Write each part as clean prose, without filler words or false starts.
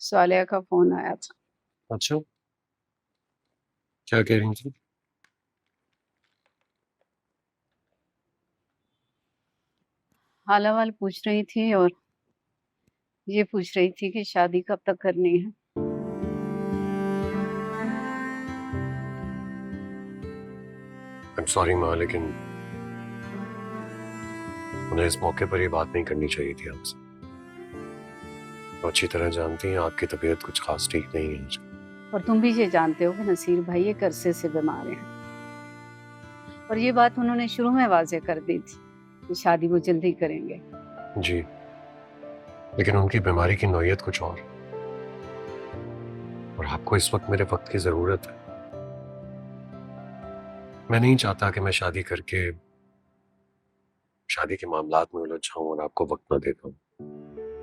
सालिया का फोन आया था। अच्छा, क्या कह रही थी? हाल अहवाल पूछ रही थी और ये पूछ रही थी कि शादी कब तक करनी है। I'm sorry माँ, लेकिन उन्हें इस मौके पर ये बात नहीं करनी चाहिए थी आपसे। तो अच्छी तरह जानती हैं आपकी तबीयत कुछ खास ठीक नहीं है आजकल। और तुम भी ये जानते हो कि नसीर भाई एक अरसे से बीमार हैं और ये बात उन्होंने शुरू में वाजे कर दी थी कि शादी वो जल्दी करेंगे। जी, लेकिन उनकी बीमारी की नौयत कुछ और आपको इस वक्त मेरे वक्त की जरूरत है। मैं नहीं चाहता कि मैं शादी करके शादी के मामलात में उलझ जाऊं और आपको वक्त ना दे पाऊं।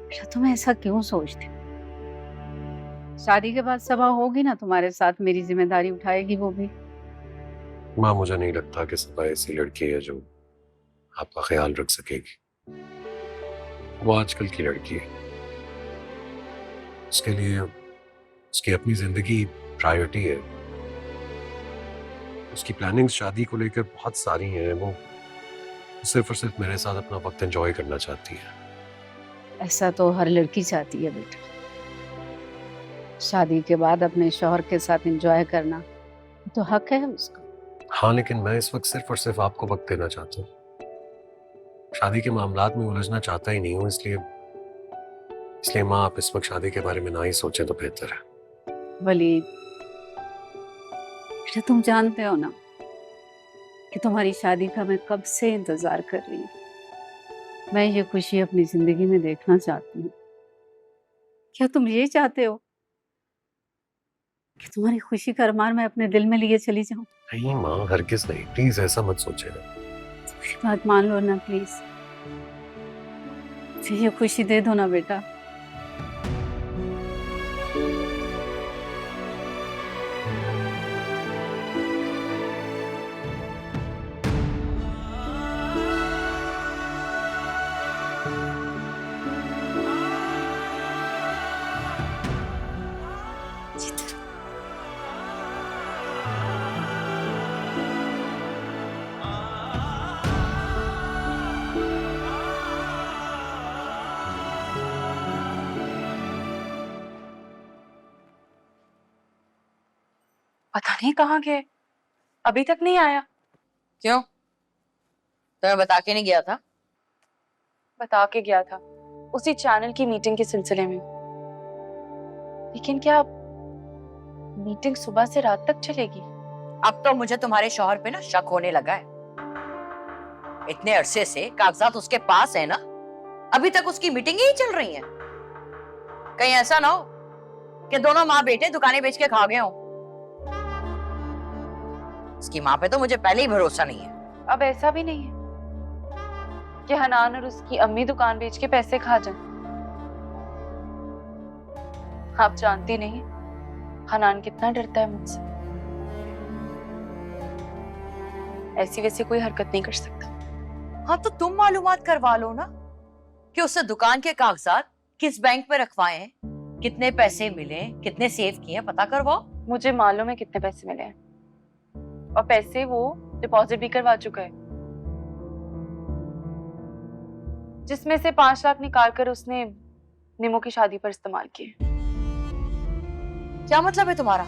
बेटा तुम ऐसा क्यों सोचते हो? शादी के बाद सभा होगी ना तुम्हारे साथ, मेरी जिम्मेदारी उठाएगी वो भी। माँ, मुझे नहीं लगता कि सफा ऐसी लड़की है जो आपका ख्याल रख सकेगी। वो आजकल की लड़की है, उसके लिए उसकी अपनी जिंदगी प्रायोरिटी है। उसकी प्लानिंग्स शादी को लेकर बहुत सारी हैं। वो सिर्फ और सिर्फ मेरे साथ अपना वक्त एंजॉय करना चाहती है। ऐसा तो हर लड़की चाहती है बेटा, शादी के बाद अपने शौहर के साथ एंजॉय करना तो हक है उसका। हाँ, लेकिन मैं इस वक्त सिर्फ और सिर्फ आपको वक्त देना चाहता हूँ। शादी के मामलात में उलझना चाहता ही नहीं हूँ, इसलिए इसलिए माँ, आप इस वक्त शादी के बारे में ना ही सोचें तो बेहतर है। वलीद बेटा तुम जानते हो ना कि तुम्हारी शादी का मैं कब से इंतजार कर रही हूँ। मैं ये खुशी अपनी जिंदगी में देखना चाहती हूँ। क्या तुम ये चाहते हो कि तुम्हारी खुशी का अरमान मैं अपने दिल में लिए चली जाऊं? नहीं माँ, हरगिज नहीं, प्लीज ऐसा मत सोचिए। मेरी बात मान लो ना प्लीज, मुझे ये खुशी दे दो ना बेटा। पता नहीं कहाँ गए, अभी तक नहीं आया। क्यों? तुम्हें बता के नहीं गया था? बता के गया था, उसी चैनल की मीटिंग के सिलसिले में। लेकिन क्या मीटिंग सुबह से रात तक चलेगी? अब तो मुझे तुम्हारे शौहर पे ना शक होने लगा है। इतने अरसे से कागजात उसके पास है ना, अभी तक उसकी मीटिंग ही चल रही है। कहीं ऐसा ना हो कि दोनों माँ बेटे दुकानें बेच के खा गए हों। उसकी माँ पे तो मुझे पहले ही भरोसा नहीं है। अब ऐसा भी नहीं है कि हनान और उसकी अम्मी दुकान बेच के पैसे खा जाएं। आप जानती नहीं हनान कितना डरता है मुझसे। ऐसी वैसी कोई हरकत नहीं कर सकता। हाँ तो तुम मालूमात करवा लो ना कि उससे दुकान के कागजात किस बैंक में रखवाए हैं, कितने पैसे मिले, कितने सेव किए, पता करवाओ। मुझे मालूम है कितने पैसे मिले हैं और पैसे वो डिपॉजिट भी करवा चुका है, जिसमें से 5 लाख निकाल कर उसने निमो की शादी पर इस्तेमाल किए। क्या मतलब है तुम्हारा?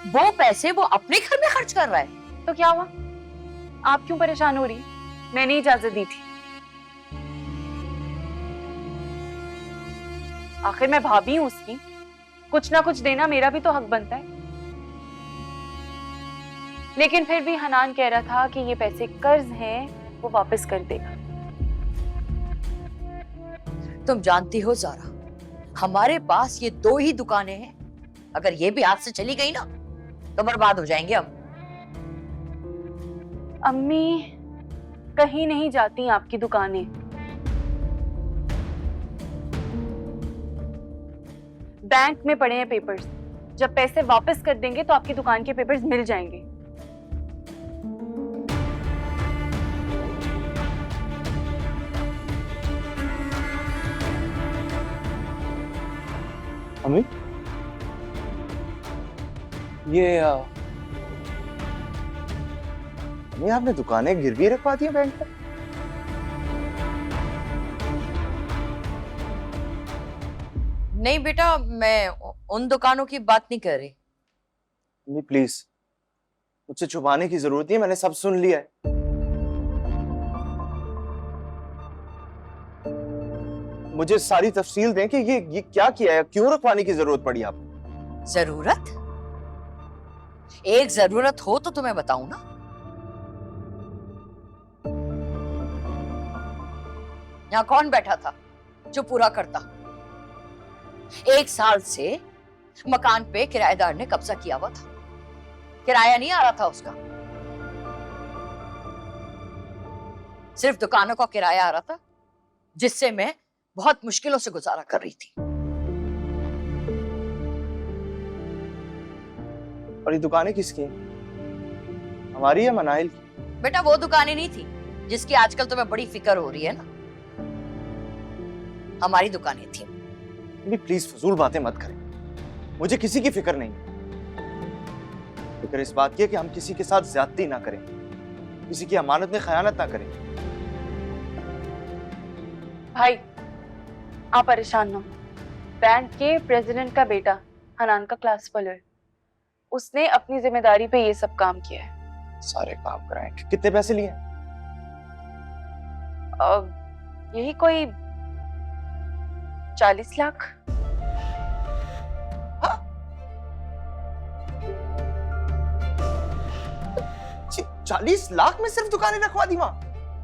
वो पैसे वो अपने घर में खर्च कर रहा है? तो क्या हुआ? आप क्यों परेशान हो रही? मैंने इजाजत दी थी। आखिर मैं भाभी हूं उसकी, कुछ ना कुछ देना मेरा भी तो हक बनता है। लेकिन फिर भी हनान कह रहा था कि ये पैसे कर्ज हैं, वो वापस कर देगा। तुम जानती हो ज़ारा, हमारे पास ये 2 ही दुकानें हैं। अगर ये भी हाथ से चली गई ना तो बर्बाद हो जाएंगे हम। अम्मी कहीं नहीं जाती आपकी दुकानें। बैंक में पड़े हैं पेपर्स, जब पैसे वापस कर देंगे तो आपकी दुकान के पेपर्स मिल जाएंगे। अम्मी ये अम्मी आपने दुकानें गिरवी रखवा दी हैं बैंक पर? नहीं बेटा, मैं उन दुकानों की बात नहीं कर रही। अम्मी प्लीज, मुझसे छुपाने की जरूरत नहीं है, मैंने सब सुन लिया है। मुझे सारी तफसील दें कि ये क्या किया है, क्यों रखवाने की जरूरत पड़ी आपको? जरूरत? एक जरूरत हो तो तुम्हें बताऊं ना। यहां कौन बैठा था जो पूरा करता? 1 साल से मकान पे किराएदार ने कब्जा किया हुआ था, किराया नहीं आ रहा था उसका, सिर्फ दुकानों का किराया आ रहा था, जिससे मैं बहुत मुश्किलों से गुजारा कर रही थी। और ये दुकानें किसकी हैं? हमारी या मनाहिल की? बेटा वो दुकानें नहीं थी जिसकी आजकल तुम्हें बड़ी फिक्र हो रही है ना, हमारी दुकानें थी। प्लीज फजूल बातें मत करें, मुझे किसी की फिक्र नहीं। फिक्र इस बात की है कि हम किसी के साथ ज्यादती ना करें, किसी की अमानत में खयानत ना करें। भाई आप परेशान ना हो। बैंक के प्रेसिडेंट का बेटा हनान का क्लास फेलो है, उसने अपनी जिम्मेदारी पे ये सब काम किया है। सारे काम कराएं। कितने पैसे लिए? यही कोई 40 लाख। हाँ? 40 लाख में सिर्फ दुकानें रखवा दी मां?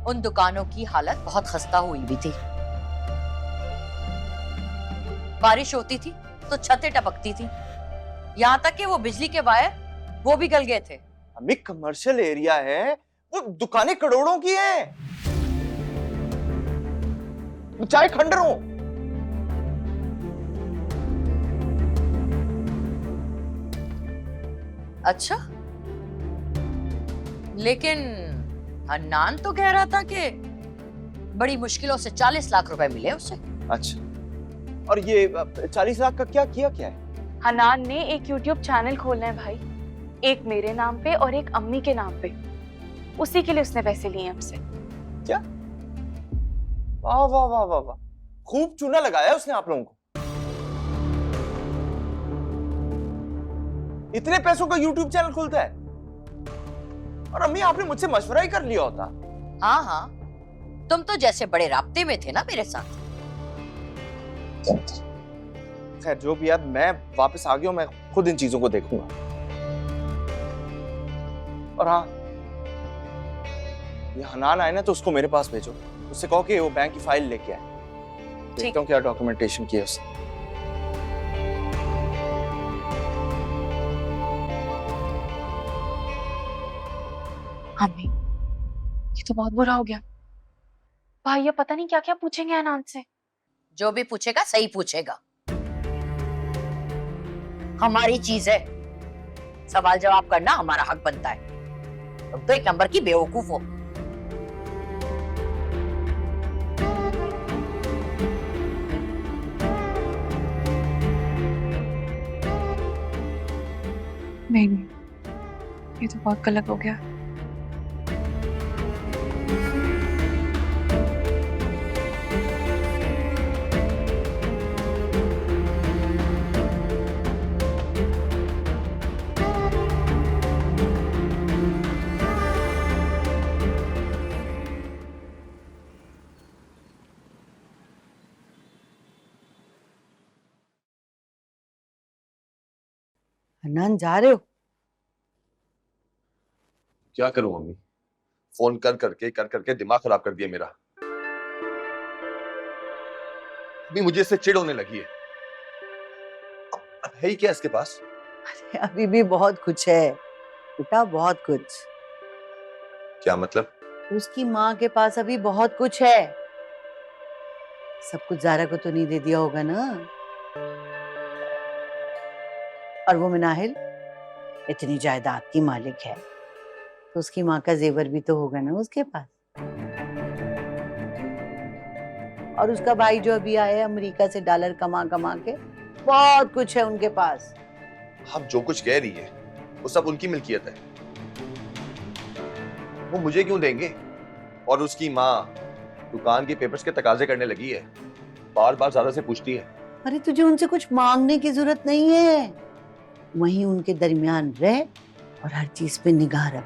उन दुकानों की हालत बहुत खस्ता हुई भी थी, बारिश होती थी तो छतें टपकती थी, यहाँ तक कि वो बिजली के वायर वो भी गल गए थे। अम्मी कमर्शियल एरिया है, वो दुकानें करोड़ों की हैं, चाहे खंडरों। अच्छा, लेकिन हन्नान तो कह रहा था कि बड़ी मुश्किलों से 40 लाख रुपए मिले उसे। अच्छा, और ये 40 लाख का क्या है? हनान ने एक YouTube चैनल खोलना है भाई, एक मेरे नाम पे और एक अम्मी के नाम पे, उसी के लिए उसने पैसे लिए हमसे। क्या? वाह वाह वाह वाह वाह, खूब चूना लगाया है उसने आप लोगों को। इतने पैसों का YouTube चैनल खुलता है? और अम्मी आपने मुझसे मशवरा ही कर लिया होता। हाँ हाँ, तुम तो जैसे बड़े राब्ते में थे ना मेरे साथ। खैर जो भी है, मैं वापस आ गया हूं, मैं खुद इन चीजों को देखूंगा। और हाँ, ये हनान आए ना तो उसको मेरे पास भेजो, उससे कहो कि वो बैंक की फाइल लेके आए, देखता हूँ क्या डॉक्यूमेंटेशन की है उसने। अम्मी ये तो बहुत बुरा हो गया भाई, ये पता नहीं क्या क्या पूछेंगे हनान से। जो भी पूछेगा सही पूछेगा, हमारी चीज है, सवाल जवाब करना हमारा हक बनता है। तुम तो एक नंबर की बेवकूफ हो। नहीं, ये तो बहुत गलत हो गया। हन्नान जा रहे हो? क्या करूं मम्मी, फोन कर करके दिमाग खराब कर दिया मेरा। अभी मुझे इससे चिढ़ होने लगी है। अब है ही क्या इसके पास? अरे अभी भी बहुत कुछ है बेटा, बहुत कुछ। क्या मतलब? उसकी माँ के पास अभी बहुत कुछ है, सब कुछ ज़ारा को तो नहीं दे दिया होगा ना। और वो मिनाहिल इतनी जायदाद की मालिक है तो उसकी माँ का जेवर भी तो होगा ना उसके पास। और उसका भाई जो अभी आया है अमेरिका से डॉलर कमा कमा के, बहुत कुछ है उनके पास। हम जो कुछ कह रही है वो सब उनकी मिल्कियत है, वो मुझे क्यों देंगे? और उसकी माँ दुकान के पेपर्स के तकाजे करने लगी है, बार बार ज़ारा से पूछती है। अरे तुझे उनसे कुछ मांगने की जरूरत नहीं है, वहीं उनके दरमियान रह और हर चीज पे निगाह रख।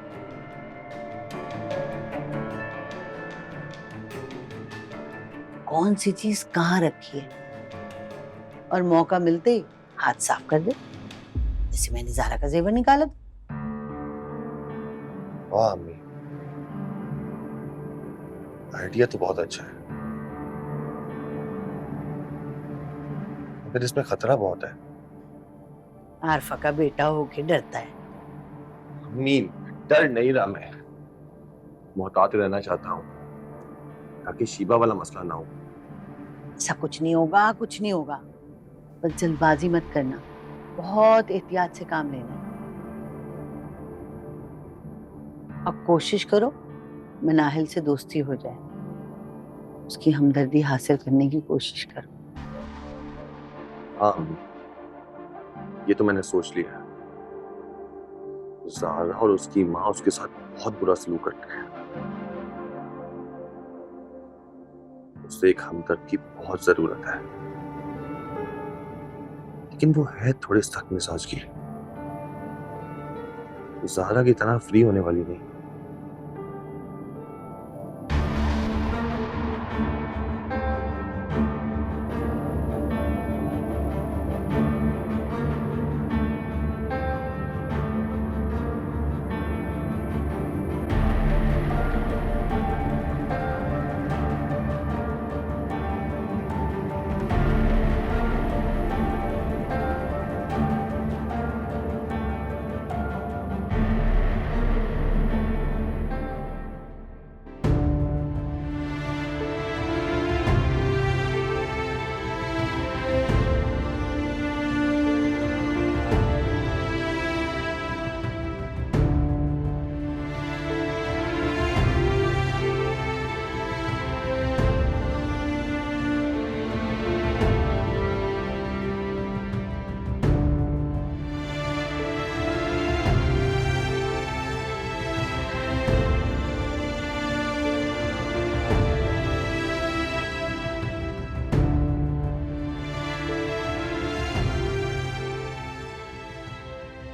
कौन सी चीज कहाँ रखी है, और मौका मिलते ही हाथ साफ कर दे, जैसे मैंने ज़ारा का जेवर निकाला था। वाह अम्मी, आइडिया तो बहुत अच्छा है, मगर इसमें खतरा बहुत है। आरफा का बेटा होके डरता है। अम्मी, डर नहीं रहा, मैं मोहतात रहना चाहता हूँ ताकि शीबा वाला मसला ना हो। ऐसा कुछ नहीं होगा, कुछ नहीं होगा, बस जल्दबाजी मत करना, बहुत एहतियात से काम लेना है। अब कोशिश करो मिनाहिल से दोस्ती हो जाए, उसकी हमदर्दी हासिल करने की कोशिश करो। हाँ अम्मी, ये तो मैंने सोच लिया है। ज़ारा और उसकी माँ उसके साथ बहुत बुरा सलूक करते हैं, उससे एक हमदर्द की बहुत जरूरत है, लेकिन वो है थोड़ी सख्त मिजाज की, ज़ारा की तरह फ्री होने वाली नहीं।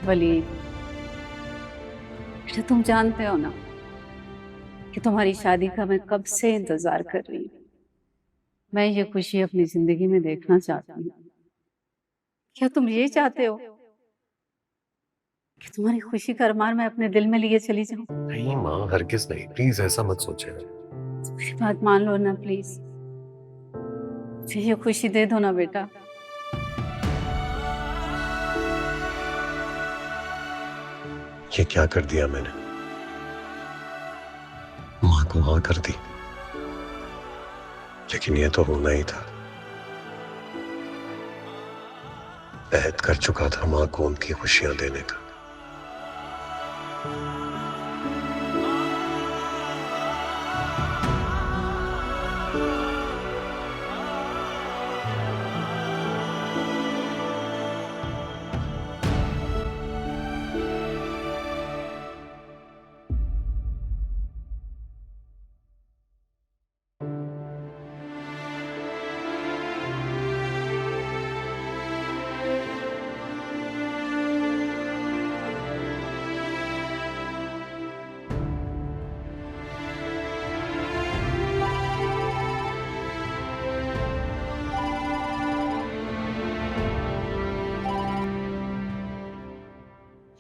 वलीद, बेटा तुम जानते हो ना कि तुम्हारी शादी का मैं कब से इंतजार कर रही हूँ। मैं ये खुशी अपनी जिंदगी में देखना चाहती हूँ। क्या तुम ये चाहते हो कि तुम्हारी खुशी का अरमान मैं अपने दिल में लिए चली जाऊं? नहीं माँ, हरगिज नहीं, प्लीज ऐसा मत सोचे। मेरी बात मान लो ना प्लीज, मुझे ये खुशी दे दो ना बेटा। ये क्या कर दिया मैंने, माँ को हाँ कर दी, लेकिन ये तो होना ही था। अहद कर चुका था माँ को उनकी खुशियां देने का।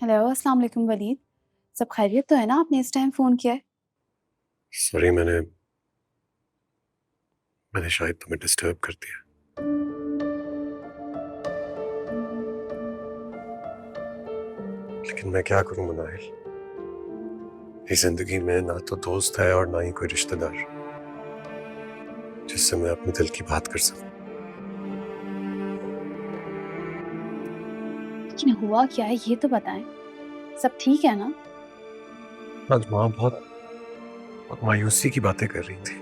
हेलो, अस्सलाम वालेकुम वलीद। सब खैरियत तो है ना? आपने इस टाइम फोन किया है। सॉरी, मैंने शायद तुम्हें डिस्टर्ब कर दिया। लेकिन मैं क्या करूं मिनाहिल, इस जिंदगी में ना तो दोस्त है और ना ही कोई रिश्तेदार जिससे मैं अपने दिल की बात कर सकूं। लेकिन हुआ क्या है ये तो बताएं। सब ठीक है ना? आज माँ बहुत मायूसी की बातें कर रही थी।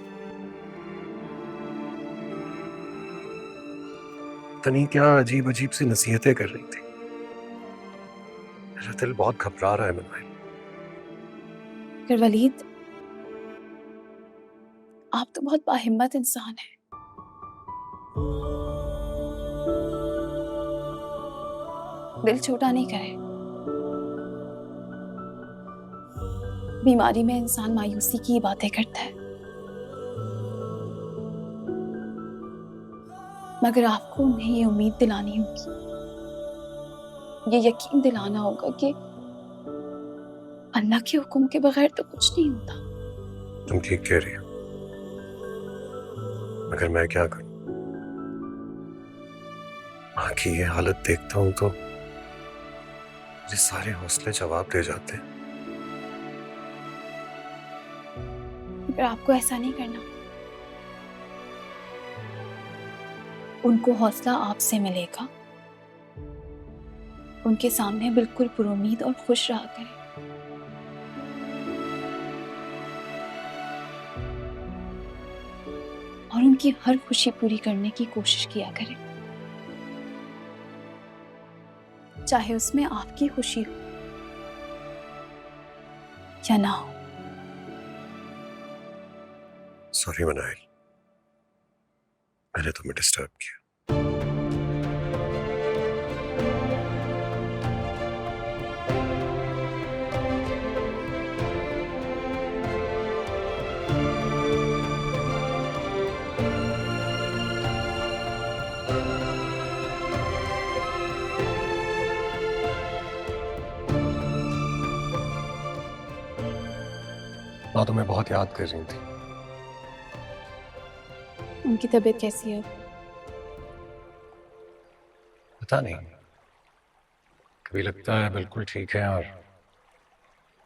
पता नहीं क्या अजीब अजीब सी नसीहतें कर रही थी। मेरा दिल बहुत घबरा रहा है मिनाइल। फिर वलीद, आप तो बहुत बाहिम्मत इंसान हैं। दिल छोटा नहीं करे। बीमारी में इंसान मायूसी की बातें करता है, मगर आपको उन्हें ये उम्मीद दिलानी होगी, ये यकीन दिलाना होगा कि अल्लाह के हुक्म के बगैर तो कुछ नहीं होता। तुम ठीक कह रही हो, मगर मैं क्या करूं? माँ की ये हालत देखता हूं तो मुझे सारे हौसले जवाब दे जाते हैं। मगर आपको ऐसा नहीं करना। उनको हौसला आपसे मिलेगा। उनके सामने बिल्कुल पुरुमीद और खुश रहा करें। और उनकी हर खुशी पूरी करने की कोशिश किया करें, चाहे उसमें आपकी खुशी हो या ना हो। सॉरी मिनाइल, मैंने तुम्हें डिस्टर्ब किया। माँ तुम्हें बहुत याद कर रही थी। उनकी तबीयत कैसी है? पता नहीं, कभी लगता है बिल्कुल ठीक है और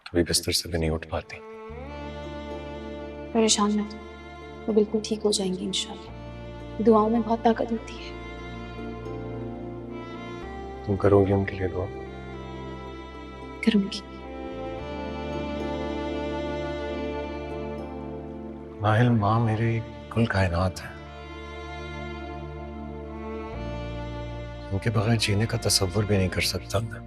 कभी बिस्तर से भी नहीं उठ पाती। परेशान मत हो, वो बिल्कुल ठीक हो जाएंगे इंशाल्लाह। दुआओं में बहुत ताकत होती है। तुम करोगी उनके लिए दुआ? करूंगी। नाहिल, माँ मेरी कुल कायनात है। उनके बगैर जीने का तसव्वुर भी नहीं कर सकता मैं।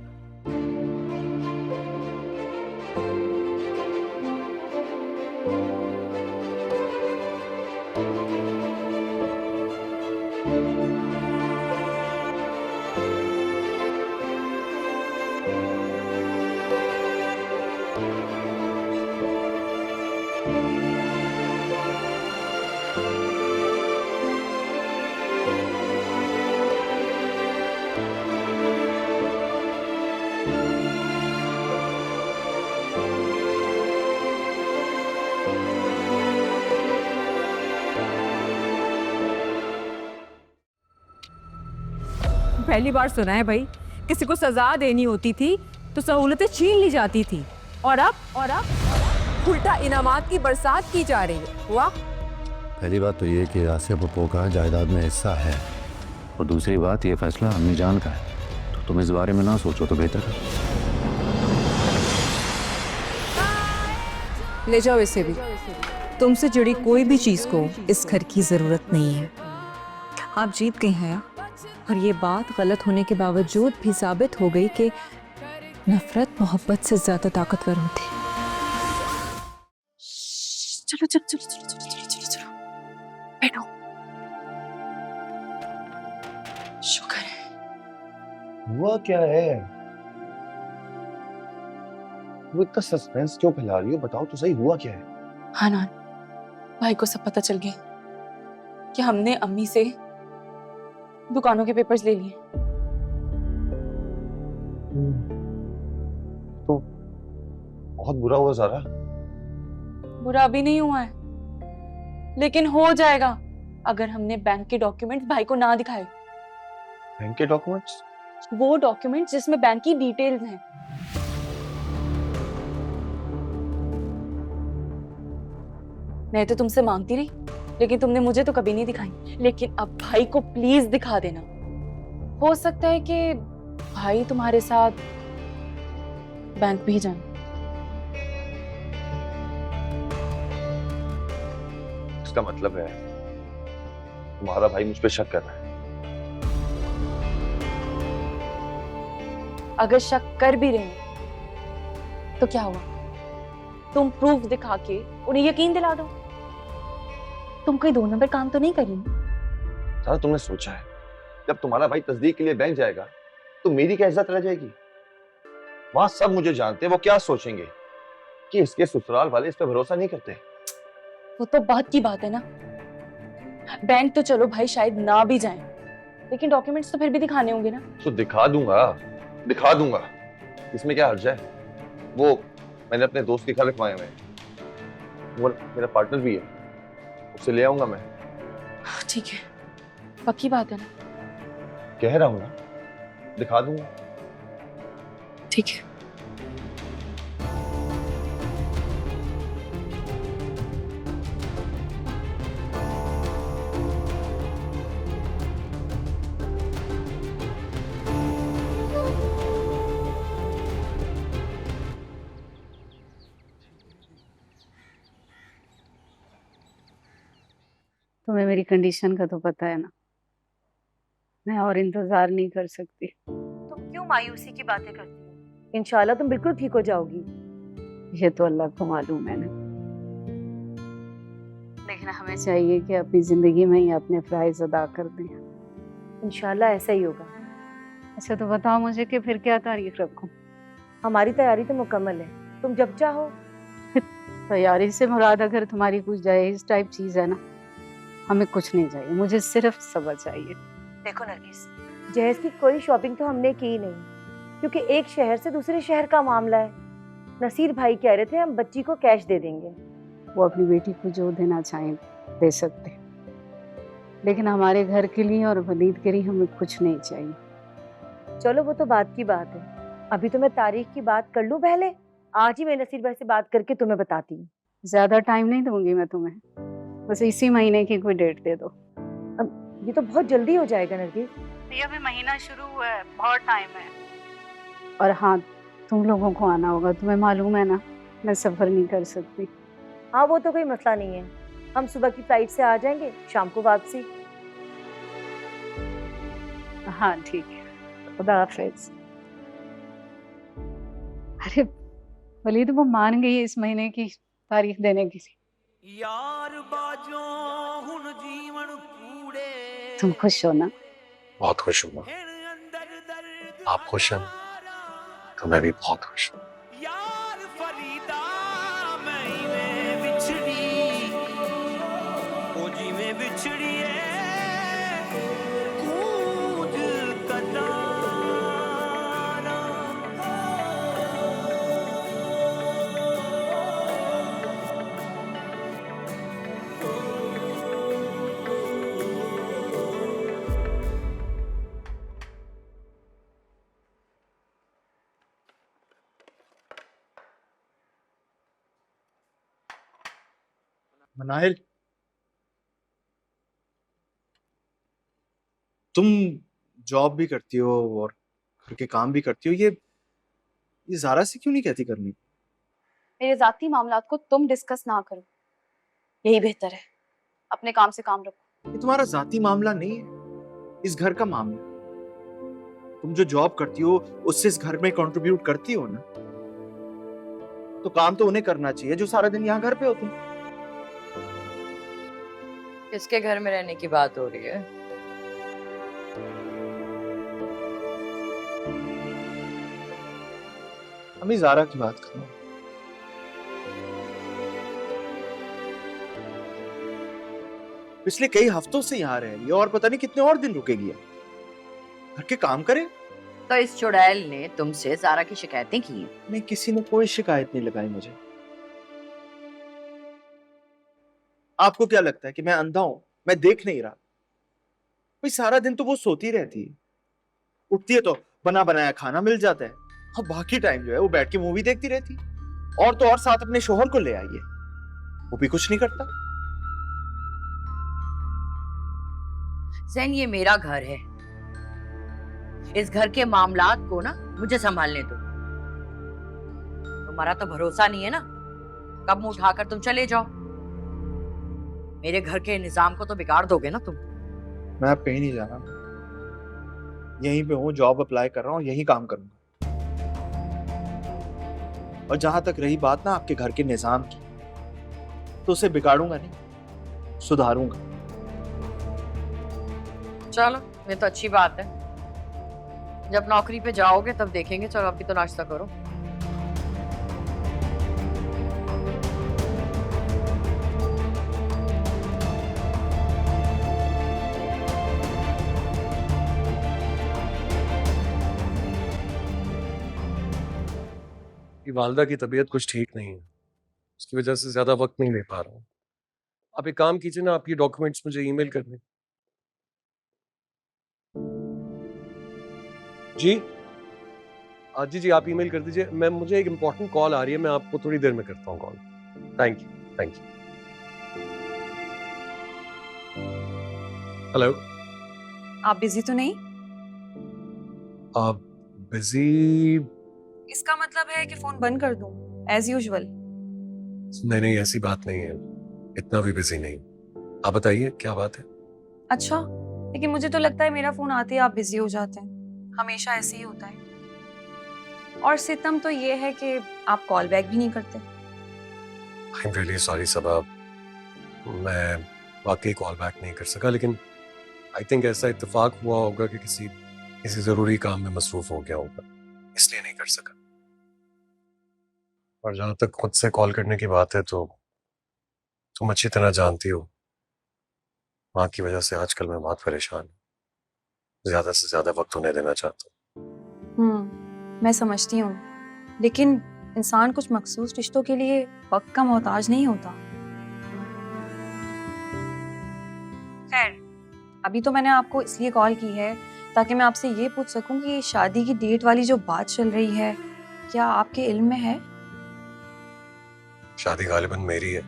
पहली बार सुना है भाई, किसी को सजा देनी होती थी तो सहूलतें छीन ली जाती थी, और अब उल्टा इनामात की बरसात की जा रही है। वाह। पहली बात तो ये कि आसिफ पप्पू का जायदाद में हिस्सा है, और दूसरी बात ये फैसला अम्मी जान का है, तो तुम इस बारे में ना सोचो तो बेहतर है। ले जाओ इसे भी। तुमसे जुड़ी कोई भी चीज को इस घर की जरूरत नहीं है। आप जीत गए हैं, और ये बात गलत होने के बावजूद भी साबित हो गई कि नफरत मोहब्बत से ज्यादा ताकतवर होती है। चलो चलो चलो चलो चलो चलो चलो चलो, बैठो। शुक्र है। हुआ क्या है? वो इतना सस्पेंस क्यों फैला रही हो? बताओ तो सही, हुआ क्या है? हाँ नान, भाई को सब पता चल गया कि हमने अम्मी से दुकानों के पेपर्स ले लिए। तो बहुत बुरा हुआ ज़ारा। बुरा अभी नहीं हुआ है, लेकिन हो जाएगा अगर हमने बैंक के डॉक्यूमेंट्स भाई को ना दिखाए। बैंक के डॉक्यूमेंट्स? वो डॉक्यूमेंट्स जिसमें बैंक की डिटेल्स हैं। मैं तो तुमसे मांगती रही, लेकिन तुमने मुझे तो कभी नहीं दिखाई। लेकिन अब भाई को प्लीज दिखा देना। हो सकता है कि भाई तुम्हारे साथ बैंक भी जाए। इसका मतलब है तुम्हारा भाई मुझ पे शक कर रहा है। अगर शक कर भी रहे हैं तो क्या हुआ? तुम प्रूफ दिखा के उन्हें यकीन दिला दो। तुम कोई 2 नंबर काम तो नहीं करेंगे। सारा तुमने सोचा है जब तुम्हारा भाई तस्दीक के लिए बैंक जाएगा तो मेरी क्या इज्जत रह जाएगी? वहां सब मुझे जानते हैं, वो क्या सोचेंगे कि इसके ससुराल वाले इस पे भरोसा नहीं करते। वो तो बात की बात है ना। बैंक तो चलो भाई शायद ना भी जाएं, लेकिन डॉक्यूमेंट्स तो फिर भी दिखाने होंगे ना। तो दिखा दूंगा, इसमें क्या हर्ज है? वो मैंने अपने दोस्त के घर रखवाए हुए हैं, वो मेरा पार्टनर भी है, उससे ले आऊंगा मैं। ठीक है, पक्की बात है ना? कह रहा हूं ना, दिखा दूंगा। ठीक है। तुम्हें मेरी कंडीशन का तो पता है ना, मैं और इंतजार नहीं कर सकती। तुम क्यों मायूसी की बातें करती हो? इंशाल्लाह तुम बिल्कुल ठीक हो जाओगी। ये तो अल्लाह को मालूम है ना, लेकिन हमें चाहिए कि अपनी जिंदगी में ही अपने फराइज अदा कर दें। इंशाल्लाह ऐसा ही होगा। अच्छा तो बताओ मुझे कि फिर क्या तारीख रखूं? हमारी तैयारी तो मुकम्मल है, तुम जब चाहो। तैयारी से मुराद अगर तुम्हारी कुछ जहेज टाइप चीज है ना, हमें कुछ नहीं चाहिए, मुझे सिर्फ सब्र चाहिए। देखो नरगिस, जहेज की कोई शॉपिंग तो हमने की नहीं, क्योंकि एक शहर से दूसरे शहर का मामला है। नसीर भाई कह रहे थे हम बच्ची को कैश दे देंगे। वो अपनी बेटी को जो देना चाहें दे सकते, लेकिन हमारे घर के लिए और वलीद के लिए हमें कुछ नहीं चाहिए। चलो वो तो बात की बात है, अभी तो मैं तारीख की बात कर लूं पहले। आज ही मैं नसीर भाई से बात करके तुम्हें बताती हूँ। ज्यादा टाइम नहीं दूंगी मैं तुम्हें, बस इसी महीने की कोई डेट दे दो। अब ये तो बहुत जल्दी हो जाएगा नरगिस। ये अभी महीना शुरू हुआ है, बहुत टाइम है। और हाँ, तुम लोगों को आना होगा, तुम्हें मालूम है ना मैं सफर नहीं कर सकती। हाँ वो तो कोई मसला नहीं है, हम सुबह की फ्लाइट से आ जाएंगे, शाम को वापसी। हाँ ठीक है, खुदा हाफिज। अरे वलीद वो मान गई इस महीने की तारीख देने की। तुम खुश हो ना? बहुत खुश हूँ। आप खुश हैं तो मैं भी बहुत खुश हूँ। मनाहिल, तुम जॉब भी करती हो और घर के काम भी करती हो, ये ज़ारा से क्यों नहीं कहती करनी? मेरे जाती मामलात को तुम डिस्कस ना करो, यही बेहतर है। अपने काम से काम रखो। ये तुम्हारा जाती मामला नहीं है, इस घर का मामला है। तुम जो जॉब करती हो उससे इस घर में कंट्रीब्यूट करती हो ना, तो काम तो उन्हें करना चाहिए जो सारा दिन यहाँ घर पे होते हैं। किसके घर में रहने की बात हो रही है? अम्मी ज़ारा की बात करो। पिछले कई हफ्तों से यहाँ रह रही है और पता नहीं कितने और दिन रुकेगी। घर के काम करे। तो इस चुड़ैल ने तुमसे ज़ारा की शिकायतें की हैं? नहीं, किसी ने कोई शिकायत नहीं लगाई मुझे। आपको क्या लगता है कि मैं अंधा हूं, मैं देख नहीं रहा? भाई सारा दिन तो वो सोती रहती है, उठती है तो बना बनाया खाना मिल जाता है, और बाकी टाइम जो है वो बैठ के मूवी देखती रहती है। और तो और साथ अपने शोहर को ले आई है, वो भी कुछ नहीं करता। ज़ैन, ये मेरा घर है, इस घर के मामलात को ना मुझे संभालने दो। तुम्हारा तो भरोसा नहीं है ना, कब मुंह उठाकर तुम चले जाओ। मेरे घर के निजाम को तो बिगाड़ दोगे ना तुम। मैं अब कहीं नहीं जा रहा, यहीं पे हूँ, जॉब अप्लाई कर रहा हूँ, यहीं काम करूंगा। और जहां तक रही बात ना आपके घर के निजाम की, तो उसे बिगाड़ूंगा नहीं, सुधारूंगा। चलो ये तो अच्छी बात है। जब नौकरी पे जाओगे तब देखेंगे। चलो अभी तो नाश्ता करो। कि वालदा की तबीयत कुछ ठीक नहीं है, उसकी वजह से ज्यादा वक्त नहीं ले पा रहा हूँ। आप एक काम कीजिए ना, आपकी डॉक्यूमेंट्स मुझे ईमेल कर दें। जी जी जी, आप ईमेल कर दीजिए। मुझे एक इंपॉर्टेंट कॉल आ रही है, मैं आपको थोड़ी देर में करता हूँ call. Thank you, thank you. Hello. आप बिजी तो नहीं? आप बिजी? इसका मतलब है कि फोन बंद कर दूं एज यूजुअल? नहीं नहीं, ऐसी बात नहीं है, इतना भी बिजी नहीं। आप बताइए क्या बात है। अच्छा, लेकिन मुझे तो लगता है मेरा फोन आते ही आप बिजी हो जाते हैं, हमेशा ऐसे ही होता है। और सितम तो ये है कि आप कॉल बैक भी नहीं करते। आई एम रियली सॉरी सबा, मैं वाकई कॉल बैक नहीं कर सका, लेकिन आई थिंक ऐसा इत्तेफाक हुआ होगा कि किसी जरूरी काम में मसरूफ हो गया होगा, इसलिए नहीं कर सका। और जहां तक खुद से कॉल करने की बात है, तो तुम अच्छी तरह जानती हो माँ की वजह से आजकल मैं बहुत परेशान हूँ। ज्यादा से ज्यादा वक्त उन्हें देना चाहता हूँ। मैं समझती हूँ, लेकिन इंसान कुछ मखसूस रिश्तों के लिए वक्त का मोहताज नहीं होता। खैर, अभी तो मैंने आपको इसलिए कॉल की है ताकि मैं आपसे ये पूछ सकूं कि शादी की डेट वाली जो बात चल रही है, क्या आपके इल्म में है? शादी गालिबन मेरी है,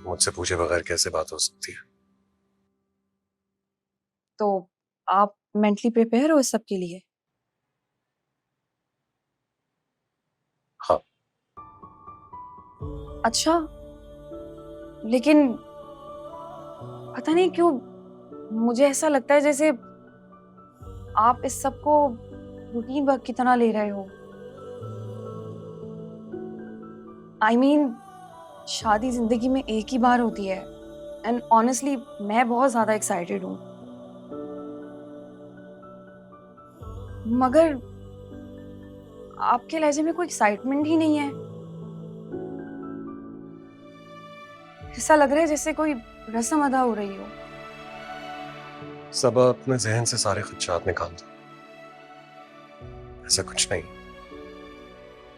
मुझसे पूछे बगैर कैसे बात हो सकती है। तो आप मेंटली प्रिपेयर हो इस सब के लिए? हाँ। अच्छा, लेकिन पता नहीं क्यों मुझे ऐसा लगता है जैसे आप इस सब को रूटीन वर्क की तरह ले रहे हो। आई मीन, शादी जिंदगी में एक ही बार होती है, एंड ऑनेस्टली मैं बहुत ज्यादा एक्साइटेड हूँ, मगर आपके लहजे में कोई एक्साइटमेंट ही नहीं है। ऐसा लग रहा है जैसे कोई रस्म अदा हो रही हो। सब अपने जहन से सारे खदशात निकाल दो। ऐसा कुछ नहीं,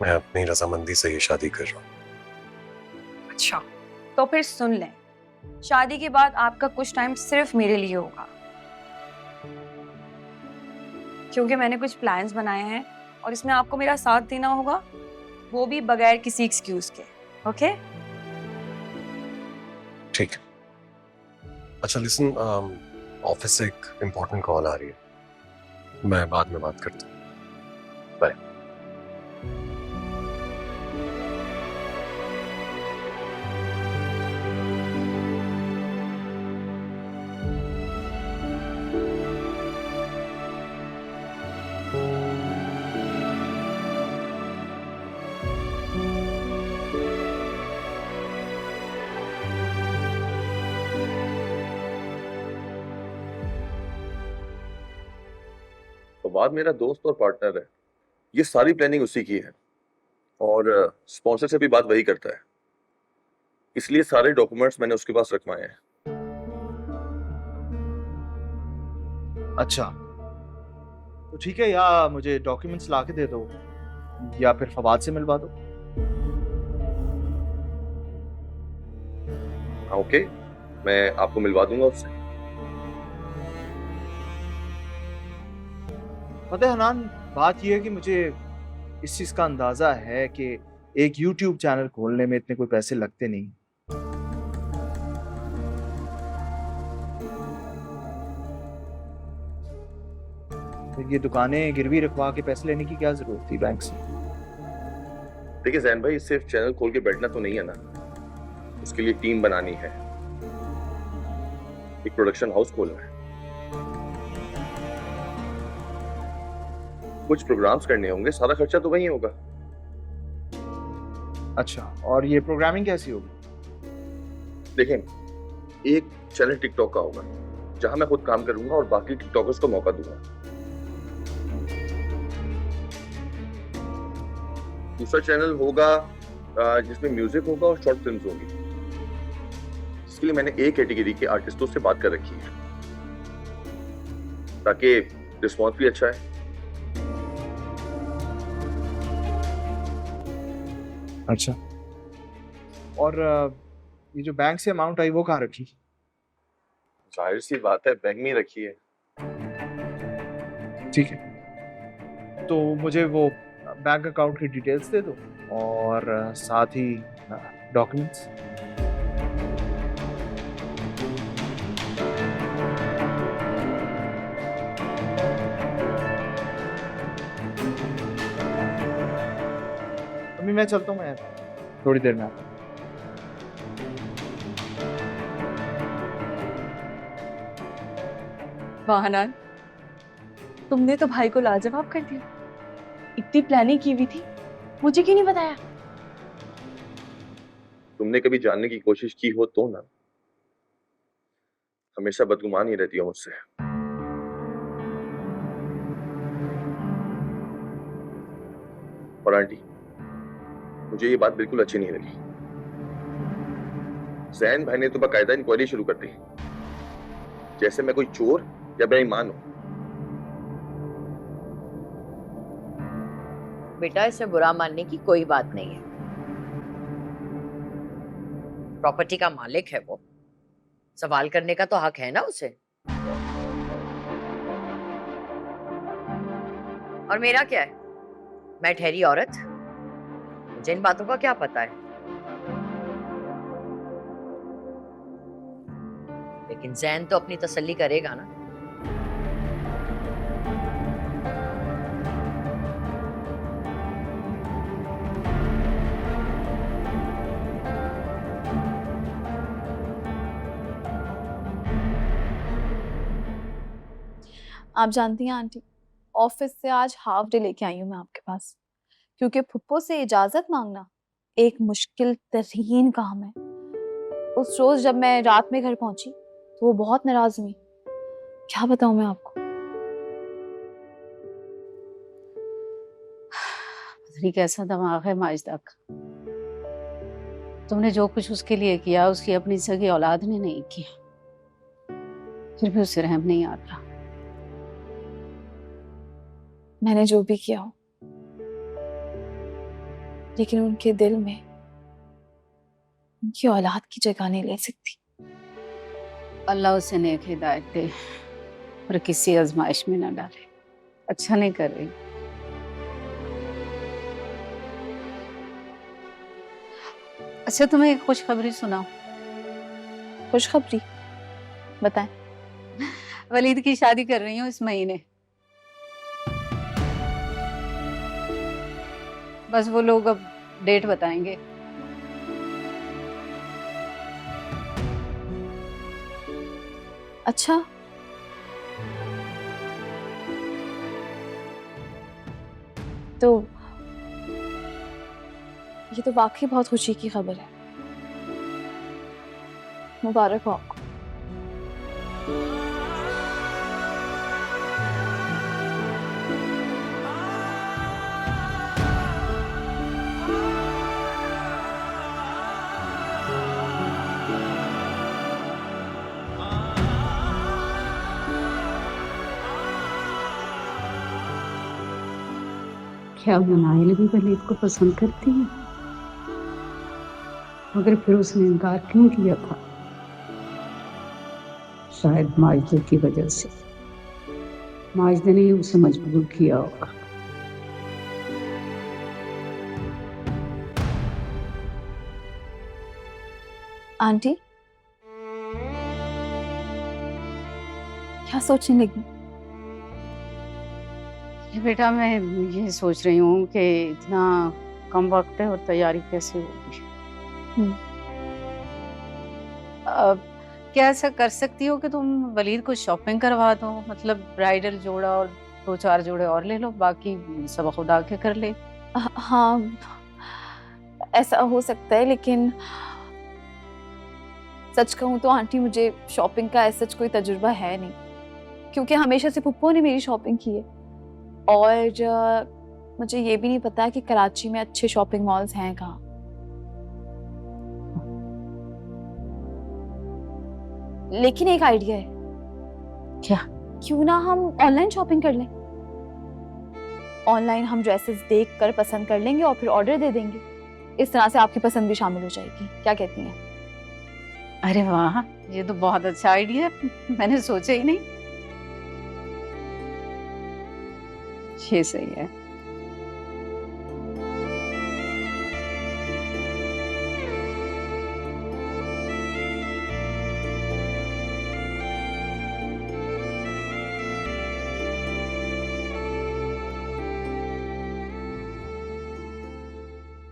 मैं अपनी रजामंदी से ये शादी कर रहा हूँ। अच्छा, तो फिर सुन लें, शादी के बाद आपका कुछ टाइम सिर्फ मेरे लिए होगा, क्योंकि मैंने कुछ प्लान्स बनाए हैं और इसमें आपको मेरा साथ देना होगा, वो भी बगैर किसी एक्सक्यूज के। ओके? ठीक है। अच्छा लिसन, ऑफिस से एक इम्पोर्टेंट कॉल आ रही है, मैं बाद में बात करता हूँ। बाय। फवाद मेरा दोस्त और पार्टनर है, ये सारी प्लानिंग उसी की है और स्पॉन्सर से भी बात वही करता है, इसलिए सारे डॉक्यूमेंट्स मैंने उसके पास रखवाए हैं। अच्छा, तो ठीक है, या मुझे डॉक्यूमेंट्स लाके दे दो या फिर फवाद से मिलवा दो। ओके, मैं आपको मिलवा दूंगा उससे। पता है हनान, बात यह है कि मुझे इस चीज का अंदाजा है कि एक YouTube चैनल खोलने में इतने कोई पैसे लगते नहीं। तो ये दुकानें गिरवी रखवा के पैसे लेने की क्या जरूरत थी बैंक से? देखिए जैन भाई, सिर्फ चैनल खोल के बैठना तो नहीं है ना, उसके लिए टीम बनानी है, एक प्रोडक्शन हाउस खोलना है, कुछ प्रोग्राम्स करने होंगे, सारा खर्चा तो वही होगा। अच्छा, और ये प्रोग्रामिंग कैसी होगी? देखें, एक चैनल टिकटॉक का होगा जहां मैं खुद काम करूंगा और बाकी टिकटॉकर्स को मौका दूंगा। दूसरा चैनल होगा जिसमें म्यूजिक होगा और शॉर्ट फिल्म्स होंगी। इसके लिए मैंने एक कैटेगरी के आर्टिस्टों से बात कर रखी है ताकि रिस्पॉन्स भी अच्छा है। अच्छा, और ये जो बैंक से अमाउंट आई वो कहाँ रखी? जाहिर सी बात है, बैंक में ही रखी है। ठीक है, तो मुझे वो बैंक अकाउंट की डिटेल्स दे दो और साथ ही डॉक्यूमेंट्स। अभी मैं चलता हूँ, मैं थोड़ी देर में आता हूँ। वाहनान, तुमने तो भाई को लाजवाब कर दिया। इतनी प्लानिंग की हुई थी, मुझे क्यों नहीं बताया? तुमने कभी जानने की कोशिश की हो तो ना, हमेशा बदगुमान ही रहती हो मुझसे। और आंटी, मुझे ये बात बिल्कुल अच्छी नहीं लगी। जैन भाई ने तो बाकायदा इंक्वायरी शुरू कर दी, जैसे मैं कोई चोर या बेईमान हूं। बेटा, इसे बुरा मानने की कोई बात नहीं है। प्रॉपर्टी का मालिक है वो, सवाल करने का तो हक है ना उसे। और मेरा क्या है? मैं ठहरी औरत, मुझे इन बातों का क्या पता है? लेकिन जैन तो अपनी तसल्ली करेगा ना। आप जानती हैं आंटी, ऑफिस से आज हाफ डे लेके आई हूँ मैं आपके पास, क्योंकि फुप्पो से इजाजत मांगना एक मुश्किल तरीन काम है। उस रोज जब मैं रात में घर पहुंची तो वो बहुत नाराज हुई। क्या बताऊं मैं आपको। पता नहीं कैसा दिमाग है माजिदा का। तुमने जो कुछ उसके लिए किया, उसकी अपनी सगी औलाद ने नहीं किया, फिर भी उसे रहम नहीं आता। मैंने जो भी किया हो, लेकिन उनके दिल में उनकी औलाद की जगह नहीं ले सकती। अल्लाह उसे नेक हिदायत दे और किसी आजमाइश में न डाले। अच्छा नहीं कर रही। अच्छा, तुम्हें एक खुशखबरी सुनाऊं? खुशखबरी? बताएं। वलीद की शादी कर रही हूँ इस महीने। बस वो लोग अब डेट बताएंगे। अच्छा, तो ये तो वाकई बहुत खुशी की खबर है। मुबारक हो आपको। क्या मिनाहिल भी वलीद को पसंद करती है? मगर फिर उसने इनकार क्यों किया था? शायद माजिदे की वजह से। माजिदे ने ही उसे मजबूर किया होगा। आंटी, क्या सोचने लगी? बेटा, मैं ये सोच रही हूँ कि इतना कम वक्त है और तैयारी कैसे होगी। अब क्या ऐसा कर सकती हो कि तुम वलीद को शॉपिंग करवा दो? मतलब ब्राइडल जोड़ा और 2-4 जोड़े और ले लो, बाकी सब खुदा के कर ले। हाँ, ऐसा हो सकता है, लेकिन सच कहूँ तो आंटी मुझे शॉपिंग का ऐसा कोई तजुर्बा है नहीं, क्योंकि हमेशा से पुप्पो ने मेरी शॉपिंग की है। और मुझे ये भी नहीं पता कि कराची में अच्छे शॉपिंग मॉल्स हैं कहाँ। लेकिन एक आइडिया है। क्या? क्यों ना हम ऑनलाइन शॉपिंग कर लें? ऑनलाइन हम ड्रेसेस देखकर पसंद कर लेंगे और फिर ऑर्डर दे देंगे। इस तरह से आपकी पसंद भी शामिल हो जाएगी। क्या कहती हैं? अरे वाह, ये तो बहुत अच्छा आइडिया है, मैंने सोचा ही नहीं। ये सही है।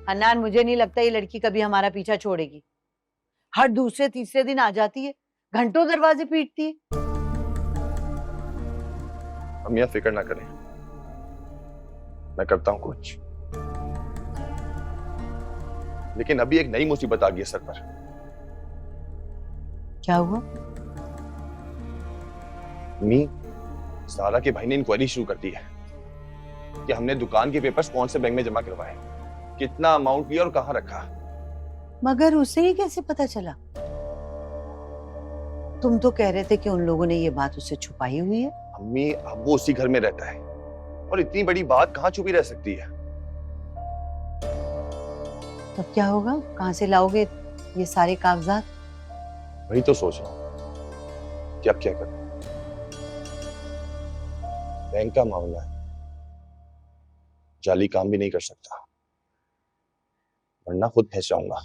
हन्नान, मुझे नहीं लगता ये लड़की कभी हमारा पीछा छोड़ेगी। हर दूसरे तीसरे दिन आ जाती है, घंटों दरवाजे पीटती है। अम्मी आप फिक्र ना करें, मैं करता हूं कुछ। लेकिन अभी एक नई मुसीबत आ गई है सर पर। क्या हुआ? अम्मी, सारा के भाई ने इंक्वायरी शुरू कर दी है कि हमने दुकान के पेपर्स कौन से बैंक में जमा करवाए, कितना अमाउंट लिया और कहां रखा। मगर उसे ही कैसे पता चला? तुम तो कह रहे थे कि उन लोगों ने ये बात उससे छुपाई हुई है। अम्मी, अब वो उसी घर में रहता है और इतनी बड़ी बात कहां छुपी रह सकती है। तब क्या होगा? कहां से लाओगे ये सारे कागजात? वही तो सोच रहा हूं कि अब क्या करूं। बैंक का मामला है, जाली काम भी नहीं कर सकता वरना खुद फंस जाऊंगा।